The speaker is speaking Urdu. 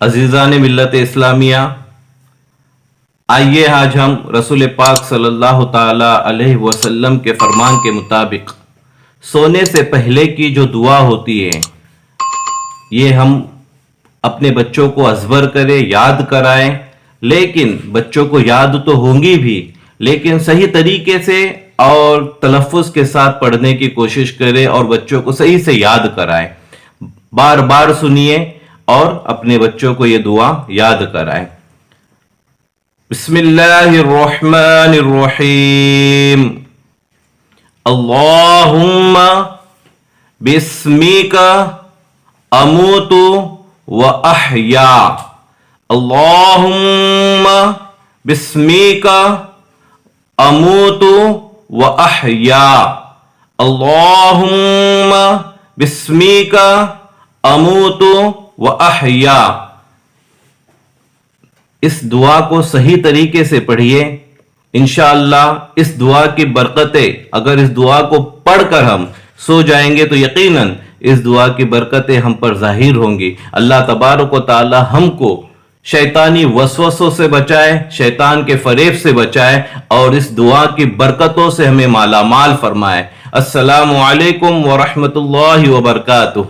عزیزان ملت اسلامیہ، آئیے آج ہم رسول پاک صلی اللہ تعالی علیہ وسلم کے فرمان کے مطابق سونے سے پہلے کی جو دعا ہوتی ہے یہ ہم اپنے بچوں کو ازبر کریں، یاد کرائیں. لیکن بچوں کو یاد تو ہوں گی بھی، لیکن صحیح طریقے سے اور تلفظ کے ساتھ پڑھنے کی کوشش کریں اور بچوں کو صحیح سے یاد کرائیں. بار بار سنیے اور اپنے بچوں کو یہ دعا یاد کرائیں. بسم اللہ الرحمن الرحیم. اللہم بسمیک اموت و احیا. اللہم بسمیک اموت و احیا. اللہم بسمیک اموت و احیا. اس دعا کو صحیح طریقے سے پڑھیے. انشاءاللہ اس دعا کی برکتیں، اگر اس دعا کو پڑھ کر ہم سو جائیں گے تو یقیناً اس دعا کی برکتیں ہم پر ظاہر ہوں گی. اللہ تبارک و تعالی ہم کو شیطانی وسوسوں سے بچائے، شیطان کے فریب سے بچائے اور اس دعا کی برکتوں سے ہمیں مالا مال فرمائے. السلام علیکم ورحمۃ اللہ وبرکاتہ.